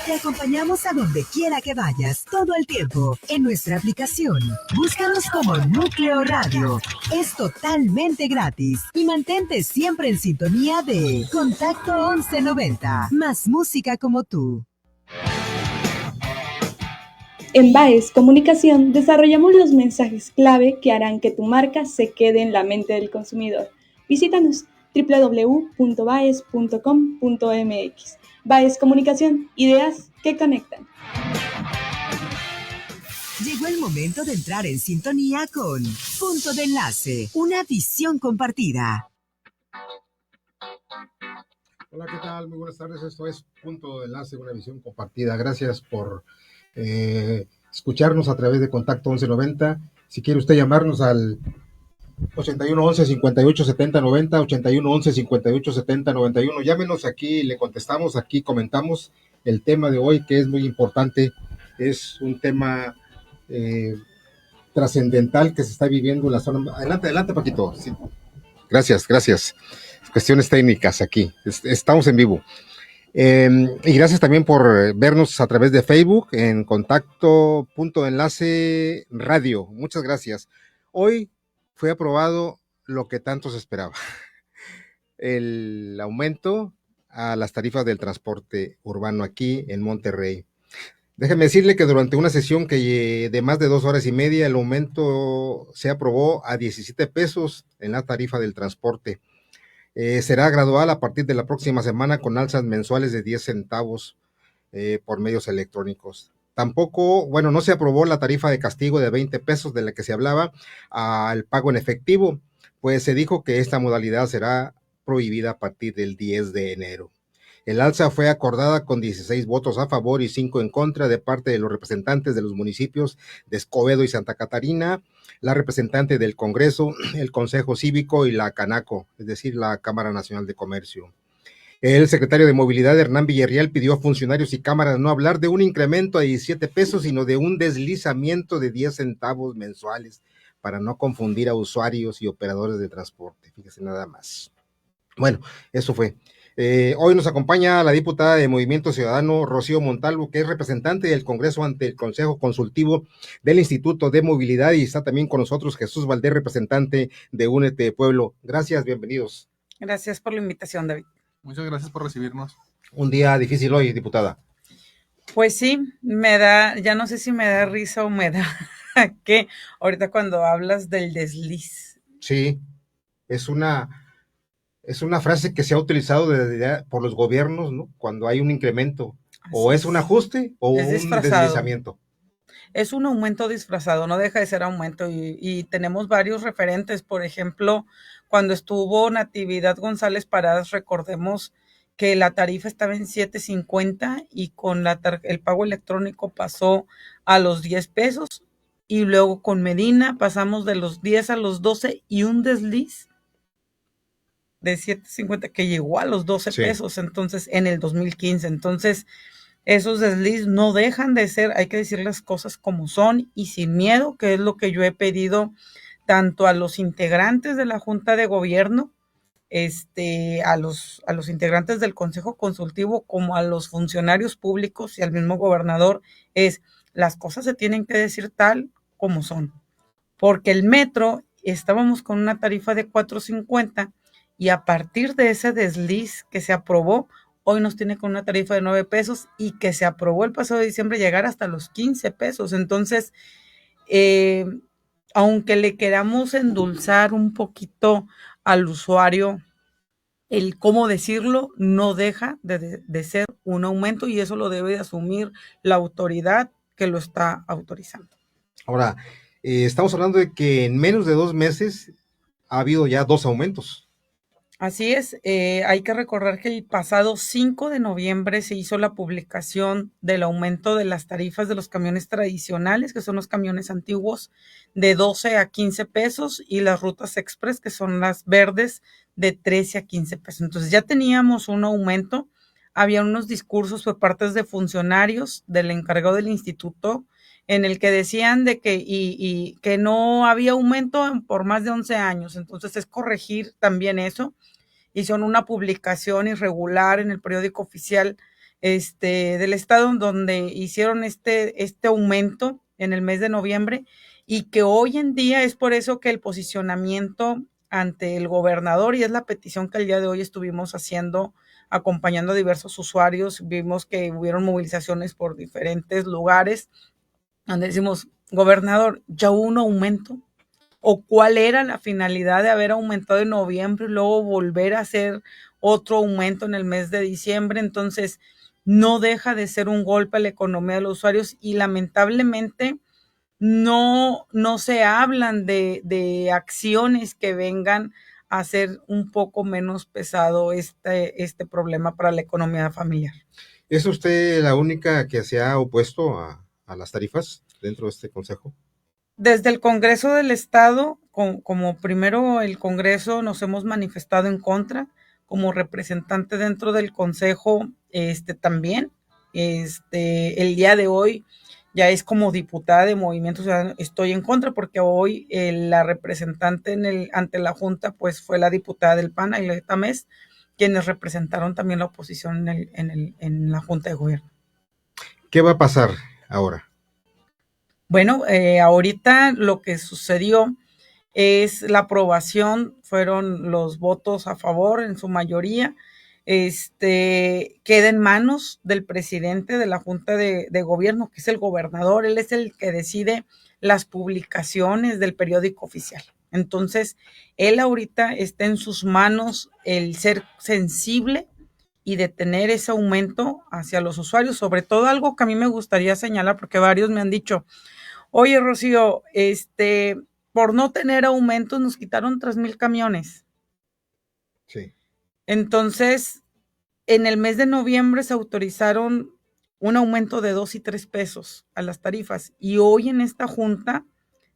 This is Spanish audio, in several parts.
Te acompañamos a donde quiera que vayas, todo el tiempo, en nuestra aplicación. Búscanos como Núcleo Radio. Es totalmente gratis y mantente siempre en sintonía de Contacto 1190. Más música como tú. En Baez Comunicación desarrollamos los mensajes clave que harán que tu marca se quede en la mente del consumidor. Visítanos www.baez.com.mx. Baez Comunicación, ideas que conectan. Llegó el momento de entrar en sintonía con Punto de Enlace, una visión compartida. Hola, ¿qué tal? Muy buenas tardes. Esto es Punto de Enlace, una visión compartida. Gracias por escucharnos a través de Contacto 1190. Si quiere usted llamarnos al 8111-587090, 8111-587091. Llámenos aquí, le contestamos, aquí comentamos el tema de hoy, que es muy importante. Es un tema trascendental que se está viviendo en la zona. Adelante, Paquito. Sí. Gracias. Cuestiones técnicas aquí. Estamos en vivo. Y gracias también por vernos a través de Facebook en Contacto Punto de Enlace Radio. Muchas gracias. Hoy fue aprobado lo que tanto se esperaba, el aumento a las tarifas del transporte urbano aquí en Monterrey. Déjeme decirle que durante una sesión que de más de 2 horas y media, el aumento se aprobó a 17 pesos en la tarifa del transporte. Será gradual a partir de la próxima semana con alzas mensuales de 10 centavos por medios electrónicos. Tampoco, no se aprobó la tarifa de castigo de 20 pesos de la que se hablaba al pago en efectivo, pues se dijo que esta modalidad será prohibida a partir del 10 de enero. El alza fue acordada con 16 votos a favor y 5 en contra de parte de los representantes de los municipios de Escobedo y Santa Catarina, la representante del Congreso, el Consejo Cívico y la Canaco, es decir, la Cámara Nacional de Comercio. El secretario de Movilidad, Hernán Villarreal, pidió a funcionarios y cámaras no hablar de un incremento a 17 pesos, sino de un deslizamiento de 10 centavos mensuales para no confundir a usuarios y operadores de transporte. Fíjese nada más. Bueno, eso fue. Hoy nos acompaña la diputada de Movimiento Ciudadano, Rocío Montalvo, que es representante del Congreso ante el Consejo Consultivo del Instituto de Movilidad, y está también con nosotros Jesús Valdés, representante de Únete Pueblo. Gracias, bienvenidos. Gracias por la invitación, David. Muchas gracias por recibirnos. Un día difícil hoy, diputada. Pues sí, ya no sé si me da risa o me da que ahorita cuando hablas del desliz. Sí, es una frase que se ha utilizado por los gobiernos, ¿no? Cuando hay un incremento, o es un ajuste o un deslizamiento. Es un aumento disfrazado, no deja de ser aumento, y tenemos varios referentes. Por ejemplo, cuando estuvo Natividad González Paradas, recordemos que la tarifa estaba en 7.50 y con el pago electrónico pasó a los 10 pesos, y luego con Medina pasamos de los 10 a los 12 y un desliz de 7.50 que llegó a los 12 pesos, entonces en el 2015. Entonces, esos desliz no dejan de ser, hay que decir las cosas como son y sin miedo, que es lo que yo he pedido tanto a los integrantes de la Junta de Gobierno, a los integrantes del Consejo Consultivo, como a los funcionarios públicos y al mismo gobernador, es las cosas se tienen que decir tal como son. Porque el metro, estábamos con una tarifa de 4.50 y a partir de ese desliz que se aprobó, hoy nos tiene con una tarifa de 9 pesos y que se aprobó el pasado de diciembre llegar hasta los 15 pesos. Entonces, aunque le queramos endulzar un poquito al usuario, el cómo decirlo, no deja de ser un aumento, y eso lo debe de asumir la autoridad que lo está autorizando. Ahora, estamos hablando de que en menos de 2 meses ha habido ya 2 aumentos. Así es, hay que recordar que el pasado 5 de noviembre se hizo la publicación del aumento de las tarifas de los camiones tradicionales, que son los camiones antiguos, de 12 a 15 pesos, y las rutas express, que son las verdes, de 13 a 15 pesos. Entonces ya teníamos un aumento, había unos discursos por parte de funcionarios del encargado del instituto en el que decían de que y que no había aumento por más de 11 años. Entonces es corregir también eso. Hicieron una publicación irregular en el periódico oficial del estado, donde hicieron este aumento en el mes de noviembre, y que hoy en día es por eso que el posicionamiento ante el gobernador, y es la petición que el día de hoy estuvimos haciendo, acompañando a diversos usuarios. Vimos que hubieron movilizaciones por diferentes lugares, donde decimos, gobernador, ¿ya hubo un aumento? ¿O cuál era la finalidad de haber aumentado en noviembre y luego volver a hacer otro aumento en el mes de diciembre? Entonces, no deja de ser un golpe a la economía de los usuarios, y lamentablemente no se hablan de acciones que vengan a hacer un poco menos pesado este problema para la economía familiar. ¿Es usted la única que se ha opuesto a las tarifas dentro de este consejo? Desde el Congreso del Estado, como primero el Congreso, nos hemos manifestado en contra. Como representante dentro del Consejo, también, el día de hoy, ya es como diputada de Movimiento Ciudadano, estoy en contra, porque hoy la representante ante la Junta, pues fue la diputada del PAN, Ailey Tamés, quienes representaron también la oposición en la Junta de Gobierno. ¿Qué va a pasar ahora? Bueno, ahorita lo que sucedió es la aprobación, fueron los votos a favor en su mayoría. Queda en manos del presidente de la Junta de Gobierno, que es el gobernador. Él es el que decide las publicaciones del periódico oficial. Entonces, él ahorita está en sus manos el ser sensible y detener ese aumento hacia los usuarios. Sobre todo, algo que a mí me gustaría señalar, porque varios me han dicho, oye, Rocío, por no tener aumentos nos quitaron 3,000 camiones. Sí. Entonces, en el mes de noviembre se autorizaron un aumento de 2 y 3 pesos a las tarifas, y hoy en esta junta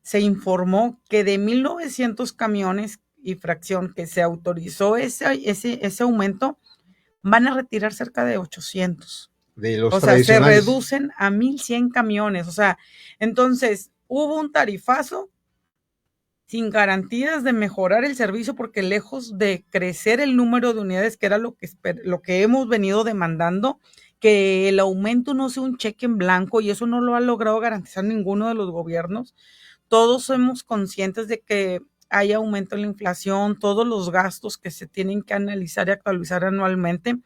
se informó que de 1,900 camiones y fracción que se autorizó ese aumento, van a retirar cerca de 800. De los O sea, se tradicionales. reducen a 1,100 camiones. O sea, entonces hubo un tarifazo sin garantías de mejorar el servicio, porque lejos de crecer el número de unidades, que era lo que hemos venido demandando, que el aumento no sea un cheque en blanco, y eso no lo ha logrado garantizar ninguno de los gobiernos. Todos somos conscientes de que hay aumento en la inflación, todos los gastos que se tienen que analizar y actualizar anualmente,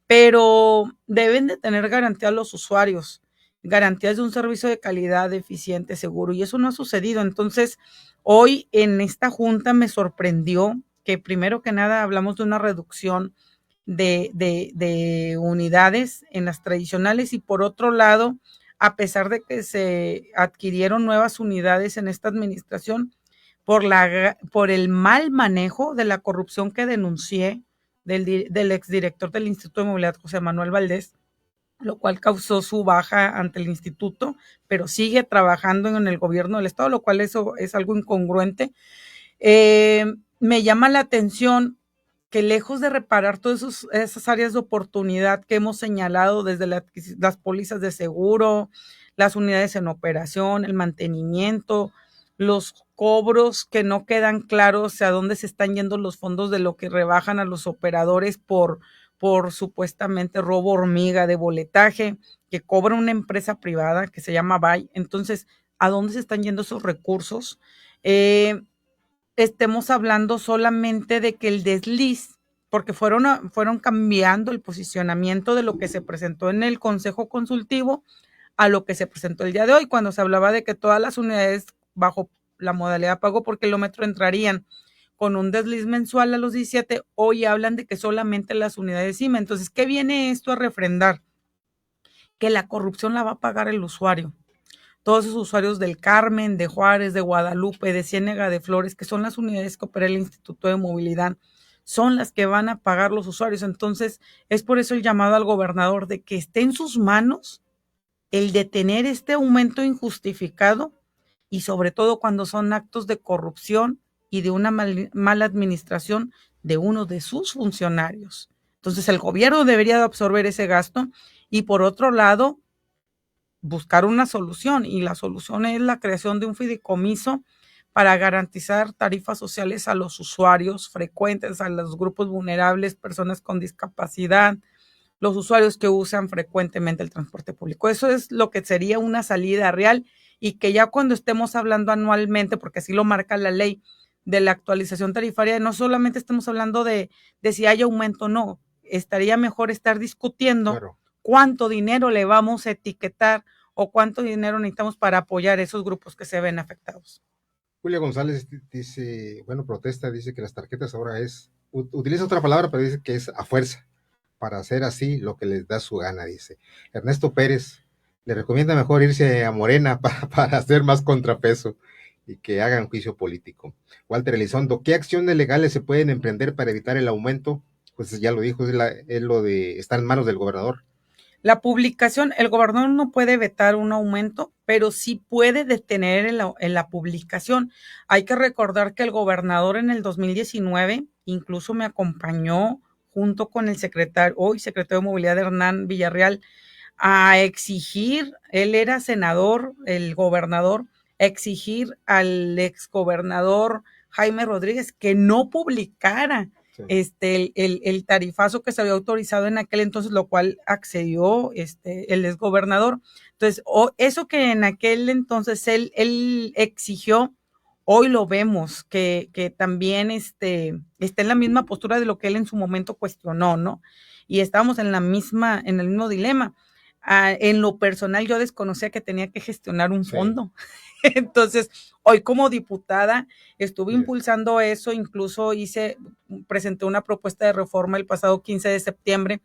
pero deben de tener garantía a los usuarios, garantías de un servicio de calidad, eficiente, seguro, y eso no ha sucedido. Entonces, hoy en esta junta me sorprendió que, primero que nada, hablamos de una reducción de unidades en las tradicionales, y por otro lado, a pesar de que se adquirieron nuevas unidades en esta administración, por el mal manejo de la corrupción que denuncié del exdirector del Instituto de Movilidad, José Manuel Valdés, lo cual causó su baja ante el instituto, pero sigue trabajando en el gobierno del estado, lo cual eso es algo incongruente. Me llama la atención que, lejos de reparar todas esas áreas de oportunidad que hemos señalado, desde las pólizas de seguro, las unidades en operación, el mantenimiento, los cobros que no quedan claros a dónde se están yendo los fondos de lo que rebajan a los operadores por supuestamente robo hormiga de boletaje que cobra una empresa privada que se llama BAI. Entonces, ¿a dónde se están yendo esos recursos? Estemos hablando solamente de que el desliz, porque fueron cambiando el posicionamiento de lo que se presentó en el Consejo Consultivo a lo que se presentó el día de hoy, cuando se hablaba de que todas las unidades bajo la modalidad pago por kilómetro entrarían con un desliz mensual a los 17, hoy hablan de que solamente las unidades CIMA. Entonces, ¿qué viene esto a refrendar? Que la corrupción la va a pagar el usuario. Todos esos usuarios del Carmen, de Juárez, de Guadalupe, de Ciénega de Flores, que son las unidades que opera el Instituto de Movilidad, son las que van a pagar los usuarios. Entonces, es por eso el llamado al gobernador de que esté en sus manos el detener este aumento injustificado, y sobre todo cuando son actos de corrupción y de una mala administración de uno de sus funcionarios. Entonces, el gobierno debería de absorber ese gasto, y por otro lado, buscar una solución, y la solución es la creación de un fideicomiso para garantizar tarifas sociales a los usuarios frecuentes, a los grupos vulnerables, personas con discapacidad, los usuarios que usan frecuentemente el transporte público. Eso es lo que sería una salida real y que ya cuando estemos hablando anualmente, porque así lo marca la ley de la actualización tarifaria, no solamente estamos hablando de si hay aumento o no, estaría mejor estar discutiendo Claro. cuánto dinero le vamos a etiquetar o cuánto dinero necesitamos para apoyar a esos grupos que se ven afectados. Julia González dice, bueno, protesta, dice que las tarjetas ahora utiliza otra palabra, pero dice que es a fuerza, para hacer así lo que les da su gana, dice. Ernesto Pérez le recomienda mejor irse a Morena para hacer más contrapeso y que hagan juicio político. Walter Elizondo, ¿qué acciones legales se pueden emprender para evitar el aumento? Pues ya lo dijo, es lo de, está en manos del gobernador. La publicación, el gobernador no puede vetar un aumento, pero sí puede detener en la publicación. Hay que recordar que el gobernador en el 2019 incluso me acompañó junto con el hoy secretario de Movilidad Hernán Villarreal, a exigir, él era senador, el gobernador, a exigir al exgobernador Jaime Rodríguez que no publicara el tarifazo que se había autorizado en aquel entonces, lo cual accedió el exgobernador. Entonces, eso que en aquel entonces él exigió, hoy lo vemos, que también está en la misma postura de lo que él en su momento cuestionó, ¿no? Y estábamos en el mismo dilema. En lo personal, yo desconocía que tenía que gestionar un fondo. Sí. Entonces, hoy como diputada estuve impulsando eso, incluso presenté una propuesta de reforma el pasado 15 de septiembre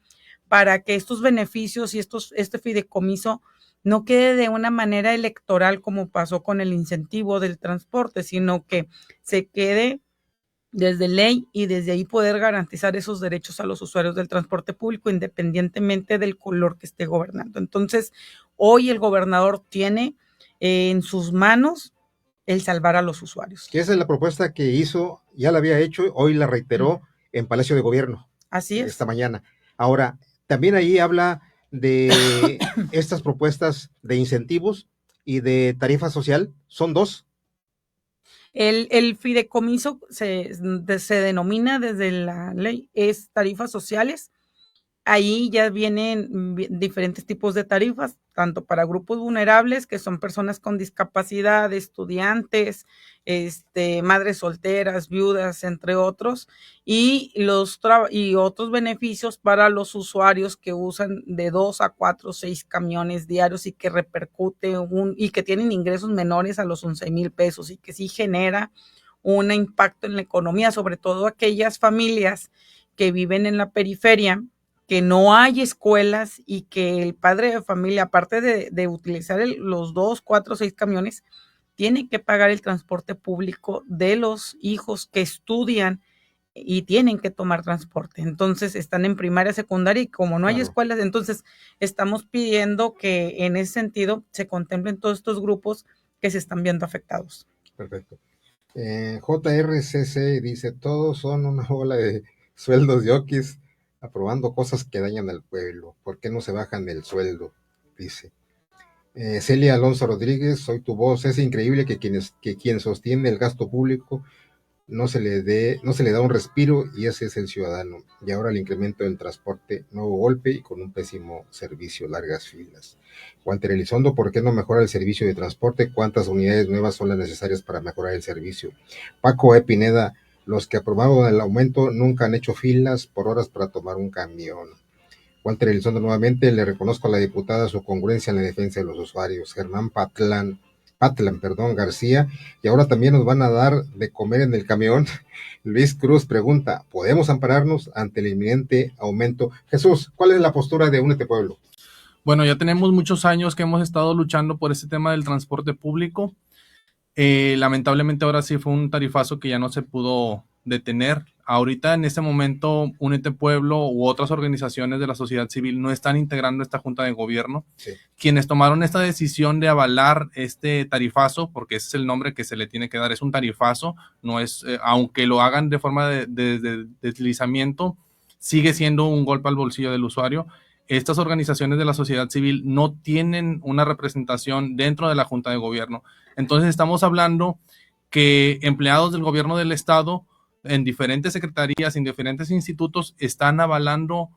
para que estos beneficios y este fideicomiso no quede de una manera electoral como pasó con el incentivo del transporte, sino que se quede desde ley y desde ahí poder garantizar esos derechos a los usuarios del transporte público independientemente del color que esté gobernando. Entonces, hoy el gobernador tiene en sus manos el salvar a los usuarios. Que esa es la propuesta que hizo, ya la había hecho, hoy la reiteró en Palacio de Gobierno. Así es. Esta mañana. Ahora, también ahí habla de estas propuestas de incentivos y de tarifa social, son dos. El fideicomiso se denomina desde la ley, es tarifas sociales. Ahí ya vienen diferentes tipos de tarifas, tanto para grupos vulnerables, que son personas con discapacidad, estudiantes, madres solteras, viudas, entre otros, y otros beneficios para los usuarios que usan de 2 a 4 o 6 camiones diarios y que repercute y que tienen ingresos menores a los 11,000 pesos y que sí genera un impacto en la economía, sobre todo aquellas familias que viven en la periferia, que no hay escuelas y que el padre de familia, aparte de utilizar los 2, 4, 6 camiones, tiene que pagar el transporte público de los hijos que estudian y tienen que tomar transporte. Entonces están en primaria, secundaria y como no hay escuelas, entonces estamos pidiendo que en ese sentido se contemplen todos estos grupos que se están viendo afectados. Perfecto. JRCC dice, todos son una bola de sueldos yoquis aprobando cosas que dañan al pueblo. ¿Por qué no se bajan el sueldo? Dice. Celia Alonso Rodríguez, soy tu voz. Es increíble que quien sostiene el gasto público no se le da un respiro y ese es el ciudadano. Y ahora el incremento del transporte, nuevo golpe y con un pésimo servicio, largas filas. Walter Elizondo, ¿por qué no mejora el servicio de transporte? ¿Cuántas unidades nuevas son las necesarias para mejorar el servicio? Paco Pineda, los que aprobaron el aumento nunca han hecho filas por horas para tomar un camión. Walter Elizondo, nuevamente le reconozco a la diputada su congruencia en la defensa de los usuarios. Germán Patlan, García, y ahora también nos van a dar de comer en el camión. Luis Cruz pregunta, ¿podemos ampararnos ante el inminente aumento? Jesús, ¿cuál es la postura de Únete Pueblo? Bueno, ya tenemos muchos años que hemos estado luchando por este tema del transporte público. Lamentablemente ahora sí fue un tarifazo que ya no se pudo detener. Ahorita en este momento Únete Pueblo u otras organizaciones de la sociedad civil no están integrando esta junta de gobierno. Sí. Quienes tomaron esta decisión de avalar este tarifazo, porque ese es el nombre que se le tiene que dar, es un tarifazo, no es, aunque lo hagan de forma de deslizamiento, sigue siendo un golpe al bolsillo del usuario. Estas organizaciones de la sociedad civil no tienen una representación dentro de la junta de gobierno. Entonces estamos hablando que empleados del gobierno del estado en diferentes secretarías, en diferentes institutos, están avalando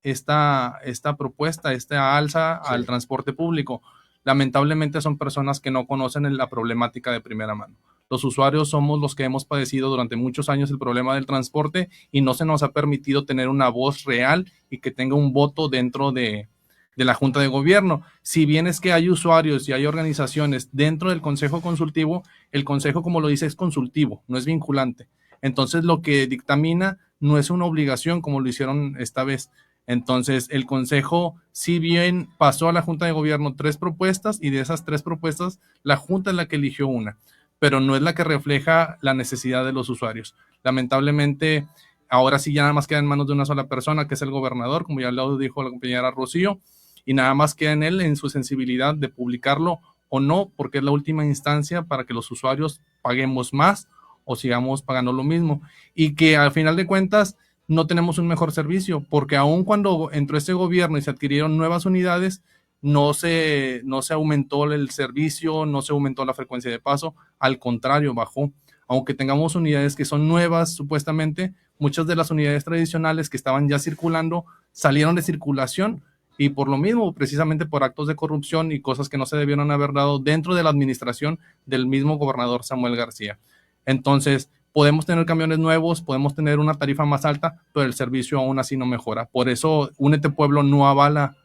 esta propuesta, esta alza al transporte público. Lamentablemente son personas que no conocen la problemática de primera mano. Los usuarios somos los que hemos padecido durante muchos años el problema del transporte y no se nos ha permitido tener una voz real y que tenga un voto dentro de la Junta de Gobierno. Si bien es que hay usuarios y hay organizaciones dentro del Consejo Consultivo, el Consejo, como lo dice, es consultivo, no es vinculante. Entonces, lo que dictamina no es una obligación como lo hicieron esta vez. Entonces, el Consejo, si bien pasó a la Junta de Gobierno 3 propuestas, y de esas 3 propuestas, la Junta es la que eligió una, pero no es la que refleja la necesidad de los usuarios. Lamentablemente, ahora sí ya nada más queda en manos de una sola persona, que es el gobernador, como ya lo dijo la compañera Rocío, y nada más queda en él, en su sensibilidad de publicarlo o no, porque es la última instancia para que los usuarios paguemos más o sigamos pagando lo mismo, y que al final de cuentas no tenemos un mejor servicio, porque aun cuando entró este gobierno y se adquirieron nuevas unidades, no se aumentó el servicio, no se aumentó la frecuencia de paso, al contrario, bajó. Aunque tengamos unidades que son nuevas, supuestamente, muchas de las unidades tradicionales que estaban ya circulando salieron de circulación, y por lo mismo, precisamente por actos de corrupción y cosas que no se debieron haber dado dentro de la administración del mismo gobernador Samuel García. Entonces, podemos tener camiones nuevos, podemos tener una tarifa más alta, pero el servicio aún así no mejora. Por eso, Únete Pueblo no avala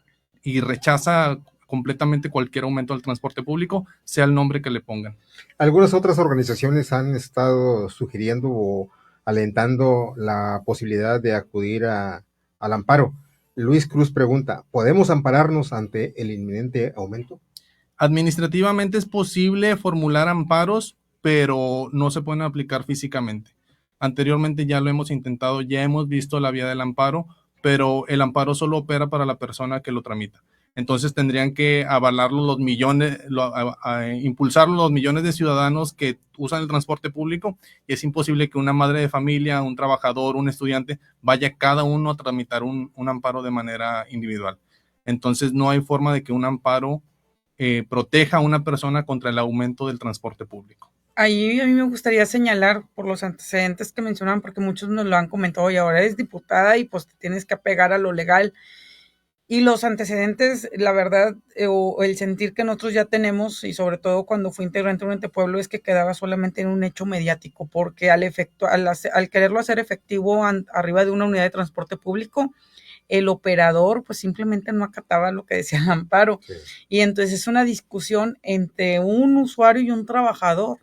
y rechaza completamente cualquier aumento del transporte público, sea el nombre que le pongan. Algunas otras organizaciones han estado sugiriendo o alentando la posibilidad de acudir al amparo. Luis Cruz pregunta, ¿podemos ampararnos ante el inminente aumento? Administrativamente es posible formular amparos, pero no se pueden aplicar físicamente. Anteriormente ya lo hemos intentado, ya hemos visto la vía del amparo, pero el amparo solo opera para la persona que lo tramita. Entonces tendrían que avalarlo los millones, impulsarlo los millones de ciudadanos que usan el transporte público, y es imposible que una madre de familia, un trabajador, un estudiante, vaya cada uno a tramitar un amparo de manera individual. Entonces no hay forma de que un amparo proteja a una persona contra el aumento del transporte público. Ahí a mí me gustaría señalar por los antecedentes que mencionaban, porque muchos nos lo han comentado, y ahora eres diputada y pues te tienes que apegar a lo legal. Y los antecedentes, la verdad, o el sentir que nosotros ya tenemos, y sobre todo cuando fui integrante de Únete Pueblo, es que quedaba solamente en un hecho mediático, porque al quererlo hacer efectivo arriba de una unidad de transporte público, el operador pues simplemente no acataba lo que decía el amparo. Sí. Y entonces es una discusión entre un usuario y un trabajador.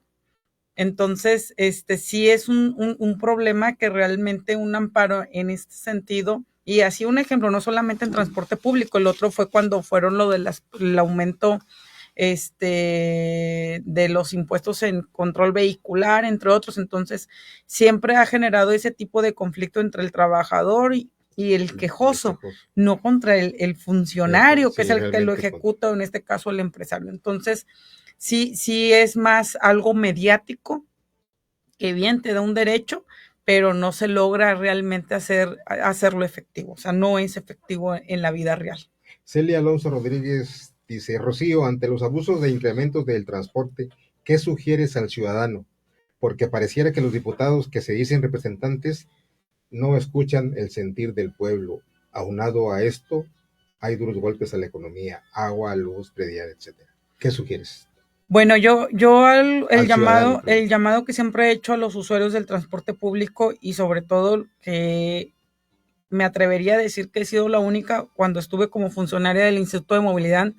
Entonces, sí es un problema que realmente un amparo en este sentido. Y así un ejemplo, no solamente en transporte público, el otro fue cuando fueron lo del aumento de los impuestos en control vehicular, entre otros. Entonces, siempre ha generado ese tipo de conflicto entre el trabajador y el quejoso, no contra el funcionario, que es el que lo ejecuta, o en este caso el empresario. Entonces, sí es más algo mediático, que bien te da un derecho, pero no se logra realmente hacerlo efectivo. O sea, no es efectivo en la vida real. Celia Alonso Rodríguez dice, Rocío, ante los abusos de incrementos del transporte, ¿qué sugieres al ciudadano? Porque pareciera que los diputados que se dicen representantes no escuchan el sentir del pueblo. Aunado a esto, hay duros golpes a la economía, agua, luz, predial, etcétera. ¿Qué sugieres? Bueno, yo el llamado que siempre he hecho a los usuarios del transporte público, y sobre todo que me atrevería a decir que he sido la única cuando estuve como funcionaria del Instituto de Movilidad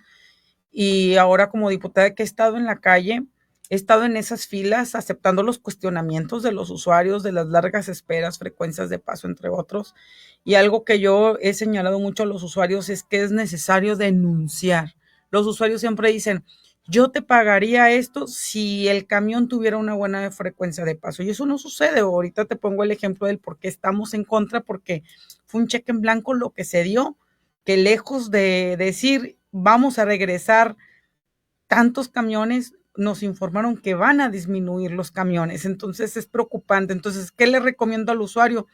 y ahora como diputada, que he estado en la calle, he estado en esas filas aceptando los cuestionamientos de los usuarios, de las largas esperas, frecuencias de paso, entre otros. Y algo que yo he señalado mucho a los usuarios es que es necesario denunciar. Los usuarios siempre dicen, yo te pagaría esto si el camión tuviera una buena frecuencia de paso. Y eso no sucede. Ahorita te pongo el ejemplo del por qué estamos en contra, porque fue un cheque en blanco lo que se dio, que lejos de decir vamos a regresar tantos camiones, nos informaron que van a disminuir los camiones. Entonces es preocupante. Entonces, ¿qué le recomiendo al usuario?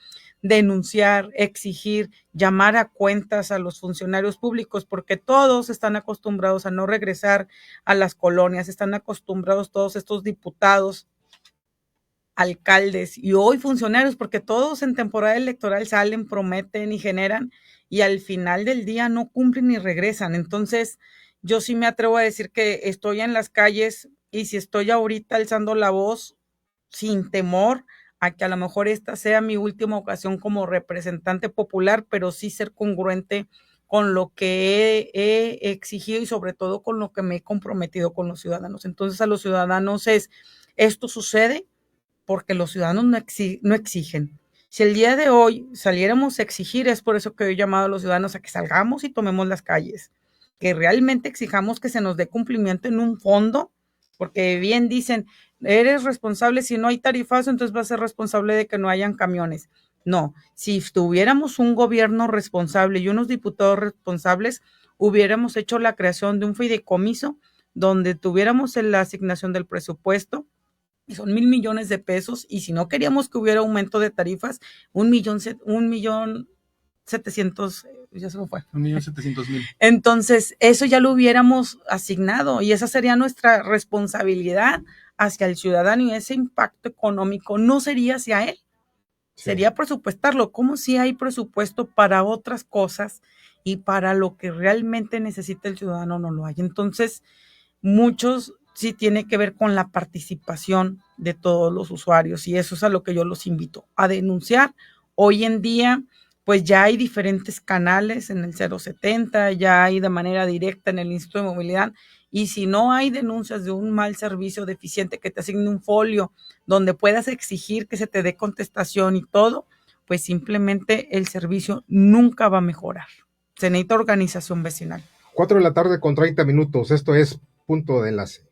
Denunciar, exigir, llamar a cuentas a los funcionarios públicos, porque todos están acostumbrados a no regresar a las colonias, están acostumbrados todos estos diputados, alcaldes y hoy funcionarios, porque todos en temporada electoral salen, prometen y generan, y al final del día no cumplen ni regresan. Entonces, yo sí me atrevo a decir que estoy en las calles y si estoy ahorita alzando la voz sin temor a que a lo mejor esta sea mi última ocasión como representante popular, pero sí ser congruente con lo que he exigido y sobre todo con lo que me he comprometido con los ciudadanos. Entonces a los ciudadanos esto sucede porque los ciudadanos no exigen. Si el día de hoy saliéramos a exigir, es por eso que he llamado a los ciudadanos a que salgamos y tomemos las calles, que realmente exijamos que se nos dé cumplimiento en un fondo, porque bien dicen, eres responsable, si no hay tarifazo, entonces vas a ser responsable de que no hayan camiones. No, si tuviéramos un gobierno responsable y unos diputados responsables, hubiéramos hecho la creación de un fideicomiso donde tuviéramos la asignación del presupuesto, y son 1,000,000,000 de pesos, y si no queríamos que hubiera aumento de tarifas, 1,700,000, ya se me fue. 1,700,000. Entonces, eso ya lo hubiéramos asignado y esa sería nuestra responsabilidad hacia el ciudadano y ese impacto económico no sería hacia él, sería presupuestarlo, como si hay presupuesto para otras cosas y para lo que realmente necesita el ciudadano no lo hay. Entonces, muchos sí tiene que ver con la participación de todos los usuarios y eso es a lo que yo los invito a denunciar. Hoy en día, pues ya hay diferentes canales en el 070, ya hay de manera directa en el Instituto de Movilidad y si no hay denuncias de un mal servicio deficiente que te asigne un folio donde puedas exigir que se te dé contestación y todo, pues simplemente el servicio nunca va a mejorar. Se necesita organización vecinal. 4 de la tarde con 30 minutos. Esto es Punto de Enlace.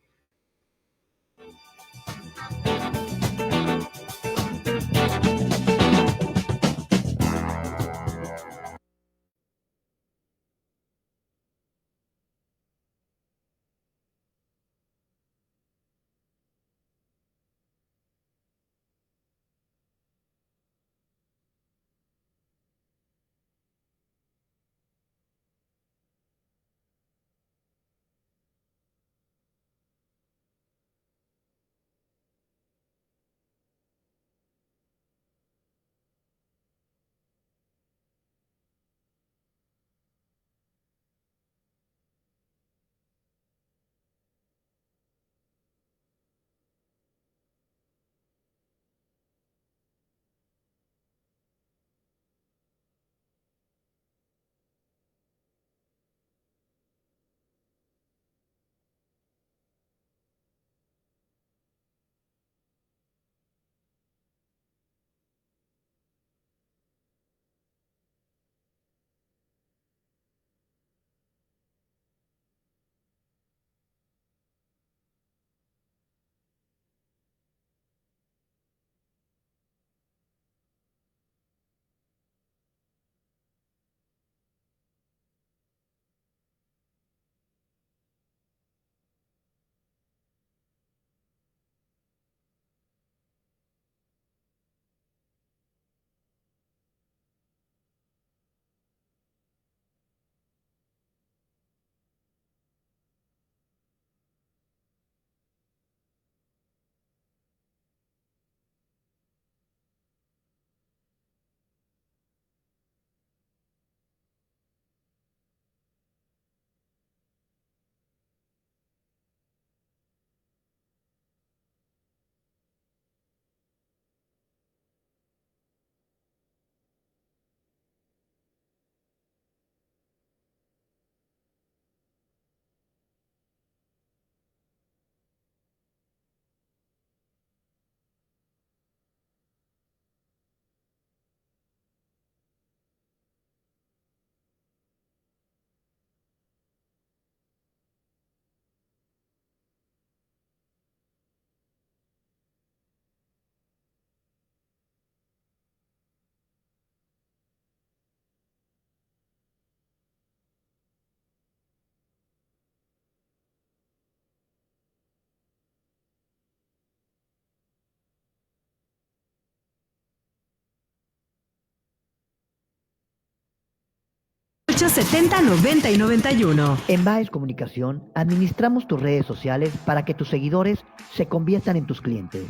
$870 90 y 91. En Baez Comunicación administramos tus redes sociales para que tus seguidores se conviertan en tus clientes.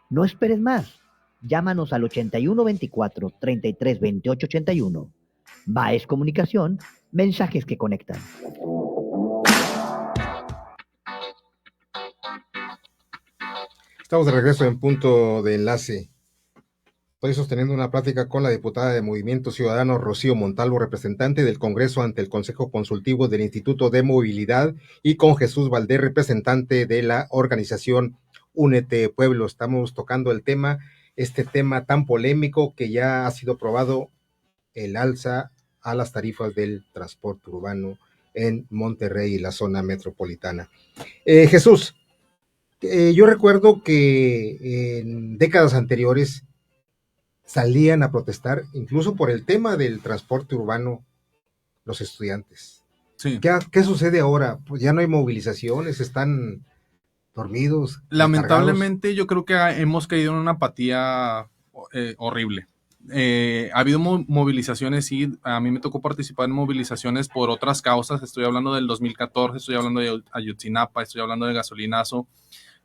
No esperes más. Llámanos al 81 24 33 28 81. Baez Comunicación, mensajes que conectan. Estamos de regreso en Punto de Enlace. Estoy sosteniendo una plática con la diputada de Movimiento Ciudadano, Rocío Montalvo, representante del Congreso ante el Consejo Consultivo del Instituto de Movilidad, y con Jesús Valdés, representante de la organización Únete Pueblo. Estamos tocando este tema tan polémico que ya ha sido aprobado, el alza a las tarifas del transporte urbano en Monterrey y la zona metropolitana. Jesús, yo recuerdo que en décadas anteriores salían a protestar, incluso por el tema del transporte urbano, los estudiantes. Sí. ¿Qué sucede ahora? Pues ya no hay movilizaciones, están dormidos. Lamentablemente, letargados. yo creo que hemos caído en una apatía horrible. Ha habido movilizaciones, sí, a mí me tocó participar en movilizaciones por otras causas. Estoy hablando del 2014, estoy hablando de Ayotzinapa, estoy hablando de Gasolinazo.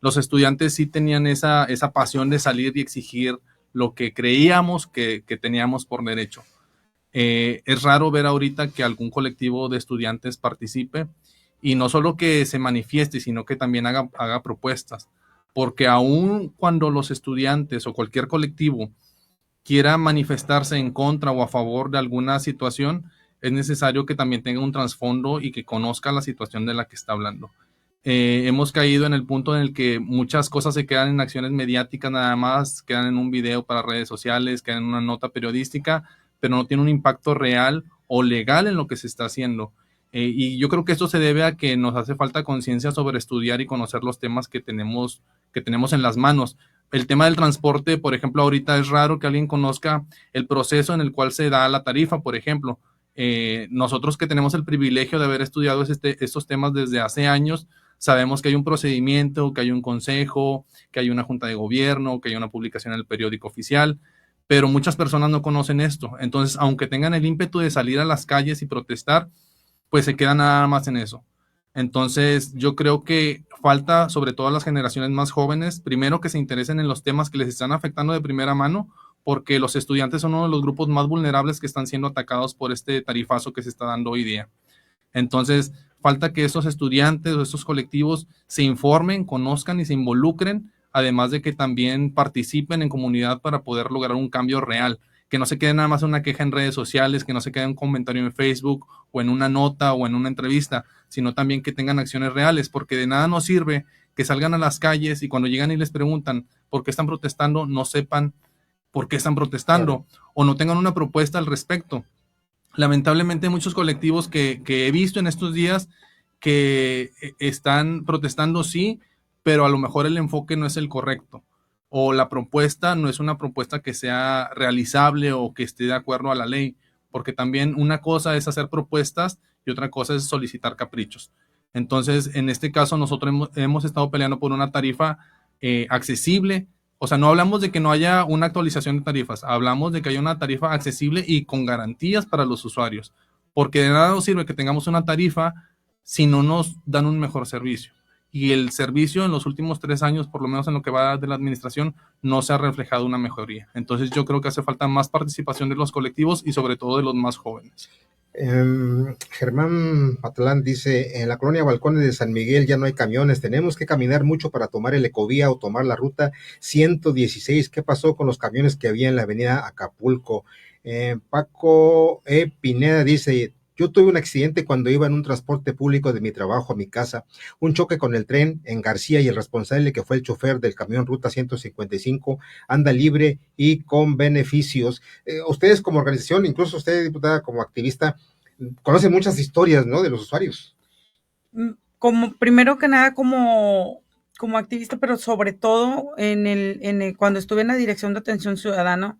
Los estudiantes sí tenían esa pasión de salir y exigir lo que creíamos que teníamos por derecho. Es raro ver ahorita que algún colectivo de estudiantes participe, y no solo que se manifieste, sino que también haga propuestas, porque aun cuando los estudiantes o cualquier colectivo quiera manifestarse en contra o a favor de alguna situación, es necesario que también tenga un trasfondo y que conozca la situación de la que está hablando. Hemos caído en el punto en el que muchas cosas se quedan en acciones mediáticas nada más, quedan en un video para redes sociales, quedan en una nota periodística, pero no tiene un impacto real o legal en lo que se está haciendo. Y yo creo que esto se debe a que nos hace falta conciencia sobre estudiar y conocer los temas que tenemos en las manos. El tema del transporte, por ejemplo, ahorita es raro que alguien conozca el proceso en el cual se da la tarifa, por ejemplo. Nosotros que tenemos el privilegio de haber estudiado estos temas desde hace años, sabemos que hay un procedimiento, que hay un consejo, que hay una junta de gobierno, que hay una publicación en el periódico oficial, pero muchas personas no conocen esto. Entonces, aunque tengan el ímpetu de salir a las calles y protestar, pues se quedan nada más en eso. Entonces, yo creo que falta, sobre todo a las generaciones más jóvenes, primero que se interesen en los temas que les están afectando de primera mano, porque los estudiantes son uno de los grupos más vulnerables que están siendo atacados por este tarifazo que se está dando hoy día. Entonces, falta que estos estudiantes o estos colectivos se informen, conozcan y se involucren, además de que también participen en comunidad para poder lograr un cambio real, que no se quede nada más una queja en redes sociales, que no se quede un comentario en Facebook o en una nota o en una entrevista, sino también que tengan acciones reales, porque de nada nos sirve que salgan a las calles y cuando llegan y les preguntan por qué están protestando, no sepan por qué están protestando, claro, o no tengan una propuesta al respecto. Lamentablemente hay muchos colectivos que he visto en estos días que están protestando, sí, pero a lo mejor el enfoque no es el correcto, o la propuesta no es una propuesta que sea realizable o que esté de acuerdo a la ley, porque también una cosa es hacer propuestas y otra cosa es solicitar caprichos. Entonces, en este caso, nosotros hemos estado peleando por una tarifa accesible. O sea, no hablamos de que no haya una actualización de tarifas, hablamos de que haya una tarifa accesible y con garantías para los usuarios, porque de nada nos sirve que tengamos una tarifa si no nos dan un mejor servicio. Y el servicio en los últimos 3 años, por lo menos en lo que va de la administración, no se ha reflejado una mejoría. Entonces yo creo que hace falta más participación de los colectivos y sobre todo de los más jóvenes. Germán Patlán dice, en la colonia Balcones de San Miguel ya no hay camiones, tenemos que caminar mucho para tomar el Ecovía o tomar la ruta 116. ¿Qué pasó con los camiones que había en la avenida Acapulco? Paco Pineda dice, yo tuve un accidente cuando iba en un transporte público de mi trabajo a mi casa, un choque con el tren en García y el responsable, que fue el chofer del camión Ruta 155, anda libre y con beneficios. Ustedes como organización, incluso usted, diputada, como activista, conocen muchas historias, ¿no?, de los usuarios. Primero que nada, como activista, pero sobre todo cuando estuve en la Dirección de Atención Ciudadana,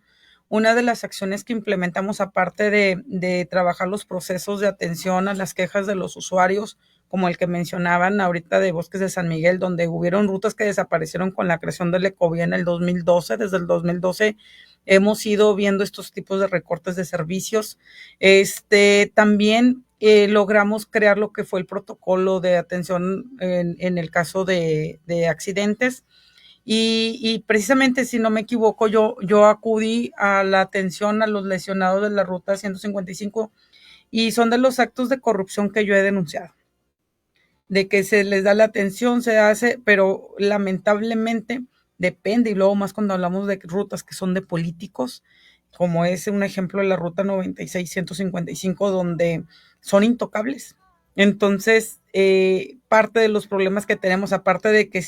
una de las acciones que implementamos, aparte de trabajar los procesos de atención a las quejas de los usuarios, como el que mencionaban ahorita de Bosques de San Miguel, donde hubieron rutas que desaparecieron con la creación del Ecovía en el 2012. Desde el 2012 hemos ido viendo estos tipos de recortes de servicios. También logramos crear lo que fue el protocolo de atención en el caso de accidentes. Y precisamente, si no me equivoco, yo acudí a la atención a los lesionados de la ruta 155 y son de los actos de corrupción que yo he denunciado, de que se les da la atención, se hace, pero lamentablemente depende, y luego más cuando hablamos de rutas que son de políticos, como es un ejemplo de la ruta 96-155, donde son intocables. Entonces, parte de los problemas que tenemos, aparte de que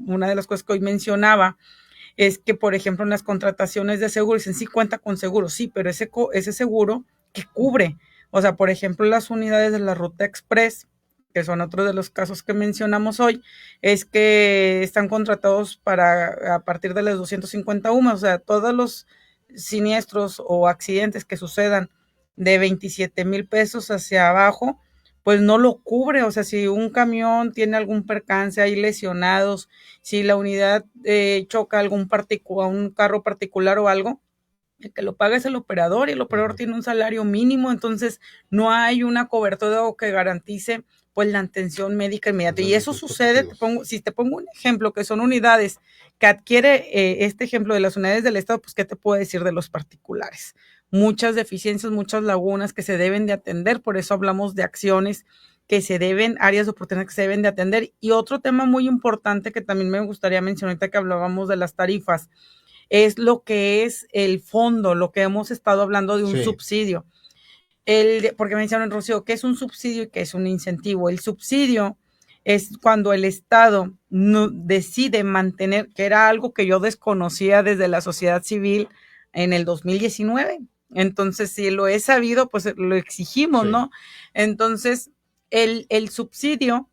una de las cosas que hoy mencionaba, es que, por ejemplo, en las contrataciones de seguro, dicen, sí cuenta con seguro, sí, pero ese seguro que cubre, o sea, por ejemplo, las unidades de la Ruta Express, que son otros de los casos que mencionamos hoy, es que están contratados a partir de las 250 UMAS, o sea, todos los siniestros o accidentes que sucedan de 27,000 pesos hacia abajo, pues no lo cubre. O sea, si un camión tiene algún percance, hay lesionados, si la unidad choca a un carro particular o algo, el que lo paga es el operador, y el operador tiene un salario mínimo, entonces no hay una cobertura que garantice pues la atención médica inmediata. Y eso sucede, si te pongo un ejemplo, que son unidades que adquiere este ejemplo de las unidades del Estado, pues ¿qué te puedo decir de los particulares? Muchas deficiencias, muchas lagunas que se deben de atender, por eso hablamos de acciones áreas de oportunidad que se deben de atender. Y otro tema muy importante que también me gustaría mencionar ahorita que hablábamos de las tarifas, es lo que es el fondo, lo que hemos estado hablando de un subsidio. Porque mencionaron, Rocío, ¿qué es un subsidio y qué es un incentivo? El subsidio es cuando el Estado decide mantener, que era algo que yo desconocía desde la sociedad civil en el 2019. Entonces, si lo he sabido, pues lo exigimos, ¿no? Entonces, el subsidio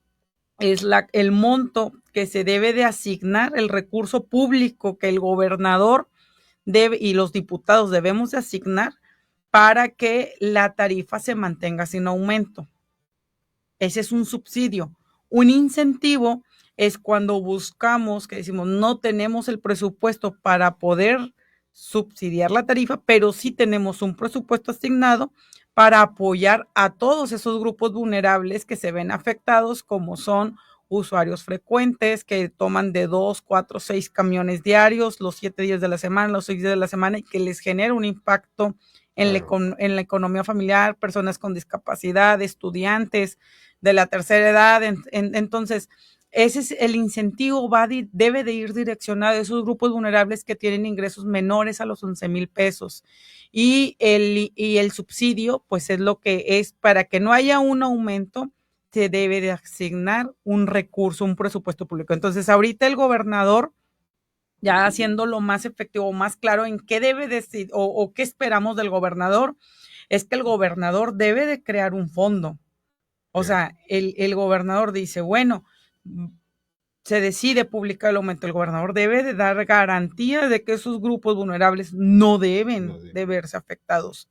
es el monto que se debe de asignar, el recurso público que el gobernador debe y los diputados debemos de asignar para que la tarifa se mantenga sin aumento. Ese es un subsidio. Un incentivo es cuando buscamos, que decimos, no tenemos el presupuesto para poder subsidiar la tarifa, pero sí tenemos un presupuesto asignado para apoyar a todos esos grupos vulnerables que se ven afectados, como son usuarios frecuentes que toman de 2, 4, 6 camiones diarios, los 7 días de la semana, los 6 días de la semana, y que les genera un impacto en la economía familiar, personas con discapacidad, estudiantes de la tercera edad. Entonces, ese es el incentivo, debe de ir direccionado a esos grupos vulnerables que tienen ingresos menores a los 11,000 pesos. Y el subsidio, pues es lo que es para que no haya un aumento, se debe de asignar un recurso, un presupuesto público. Entonces, ahorita el gobernador, ya haciéndolo más efectivo, más claro en qué debe decir o qué esperamos del gobernador, es que el gobernador debe de crear un fondo. O sea, el gobernador dice, bueno, se decide publicar el aumento, el gobernador debe de dar garantía de que esos grupos vulnerables no deben de verse afectados.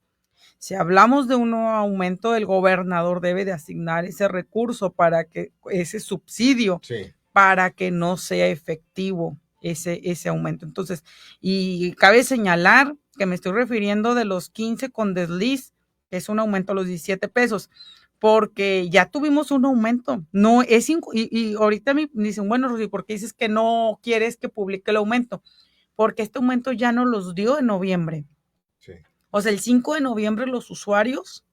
Si hablamos de un nuevo aumento, el gobernador debe de asignar ese recurso para que ese subsidio, para que no sea efectivo ese aumento. Entonces, y cabe señalar que me estoy refiriendo de los 15 con desliz, que es un aumento a los 17 pesos, porque ya tuvimos un aumento. No es y ahorita me dicen, bueno, Rosy, ¿por qué dices que no quieres que publique el aumento? Porque este aumento ya nos los dio en noviembre. O sea, el 5 de noviembre los usuarios,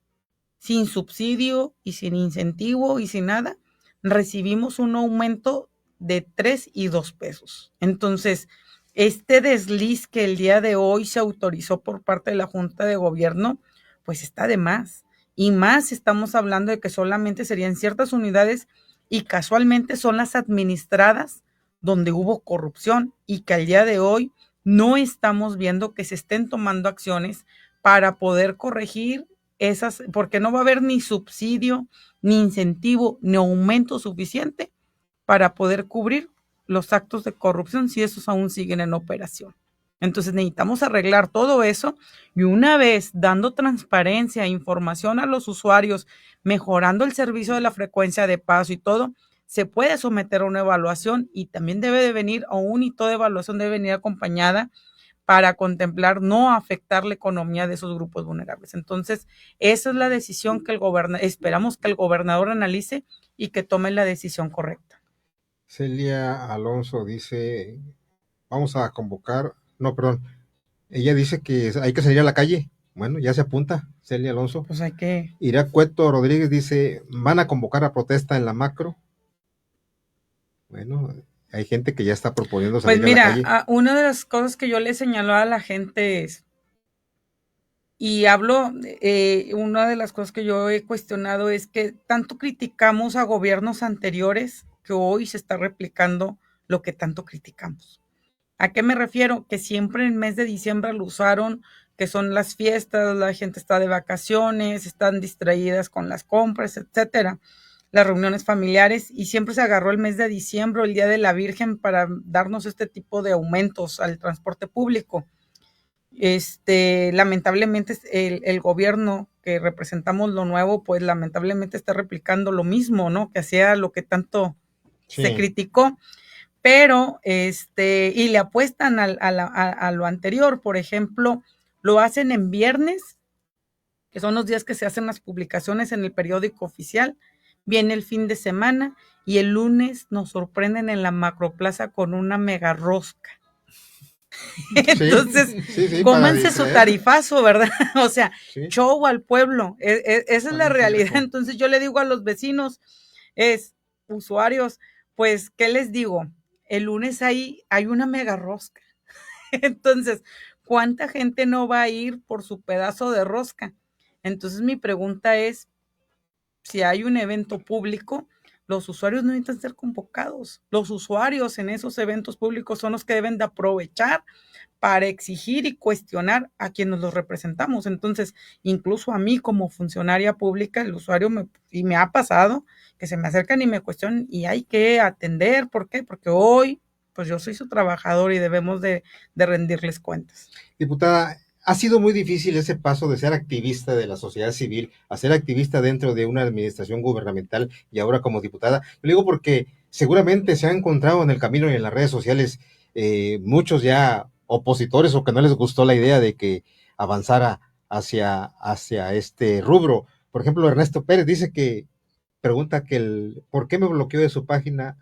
sin subsidio y sin incentivo y sin nada, recibimos un aumento de 3 y 2 pesos. Entonces, este desliz que el día de hoy se autorizó por parte de la Junta de Gobierno, pues está de más. Y más estamos hablando de que solamente serían ciertas unidades y casualmente son las administradas donde hubo corrupción, y que al día de hoy no estamos viendo que se estén tomando acciones para poder corregir esas, porque no va a haber ni subsidio, ni incentivo, ni aumento suficiente para poder cubrir los actos de corrupción si esos aún siguen en operación. Entonces necesitamos arreglar todo eso, y una vez dando transparencia, información a los usuarios, mejorando el servicio de la frecuencia de paso y todo, se puede someter a una evaluación, y también debe de venir, aún y toda evaluación debe venir acompañada para contemplar no afectar la economía de esos grupos vulnerables. Entonces, esa es la decisión que esperamos que el gobernador analice y que tome la decisión correcta. Celia Alonso dice, vamos a convocar, no, perdón, ella dice que hay que salir a la calle. Bueno, ya se apunta, Celia Alonso. Pues hay que... Iracueto Rodríguez dice, van a convocar a protesta en la macro. Bueno, hay gente que ya está proponiendo Pues salir a la calle. mira, una de las cosas que yo le señalo a la gente es, y hablo, una de las cosas que yo he cuestionado es que tanto criticamos a gobiernos anteriores que hoy se está replicando lo que tanto criticamos. ¿A qué me refiero? Que siempre en el mes de diciembre lo usaron, que son las fiestas, la gente está de vacaciones, están distraídas con las compras, etcétera, las reuniones familiares, y siempre se agarró el mes de diciembre, el Día de la Virgen, para darnos este tipo de aumentos al transporte público. Lamentablemente el gobierno que representamos lo nuevo, pues lamentablemente está replicando lo mismo, ¿no? Que hacía lo que tanto se criticó, pero y le apuestan a lo anterior. Por ejemplo, lo hacen en viernes, que son los días que se hacen las publicaciones en el periódico oficial, viene el fin de semana y el lunes nos sorprenden en la Macroplaza con una mega rosca. Entonces, cómanse su tarifazo, ¿verdad? O sea, show al pueblo, esa es la realidad. Entonces yo le digo a los vecinos, usuarios, pues, ¿qué les digo? El lunes hay una mega rosca. Entonces, ¿cuánta gente no va a ir por su pedazo de rosca? Entonces mi pregunta es, si hay un evento público, los usuarios no necesitan ser convocados. Los usuarios en esos eventos públicos son los que deben de aprovechar para exigir y cuestionar a quienes los representamos. Entonces, incluso a mí como funcionaria pública, el usuario me ha pasado que se me acercan y me cuestionan y hay que atender. ¿Por qué? Porque hoy, pues yo soy su trabajador y debemos de rendirles cuentas. Diputada, ha sido muy difícil ese paso de ser activista de la sociedad civil a ser activista dentro de una administración gubernamental y ahora como diputada. Lo digo porque seguramente se han encontrado en el camino y en las redes sociales muchos ya opositores o que no les gustó la idea de que avanzara hacia este rubro. Por ejemplo, Ernesto Pérez dice que pregunta que ¿por qué me bloqueó de su página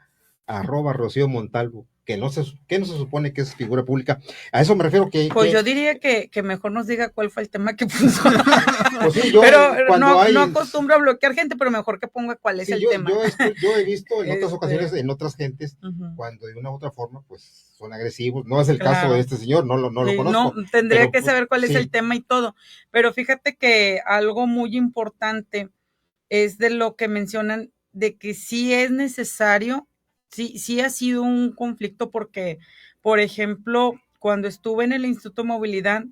@Rocío Montalvo? Que no se supone que es figura pública. A eso me refiero que... Pues yo diría que mejor nos diga cuál fue el tema que puso. Pues sí, pero no acostumbro a bloquear gente, pero mejor que ponga cuál es el tema. Yo he visto en otras ocasiones, en otras gentes, cuando de una u otra forma, pues son agresivos. No es el caso de este señor, no lo conozco. No, tendría que saber cuál es el tema y todo. Pero fíjate que algo muy importante es de lo que mencionan, de que sí es necesario. Sí ha sido un conflicto porque, por ejemplo, cuando estuve en el Instituto de Movilidad,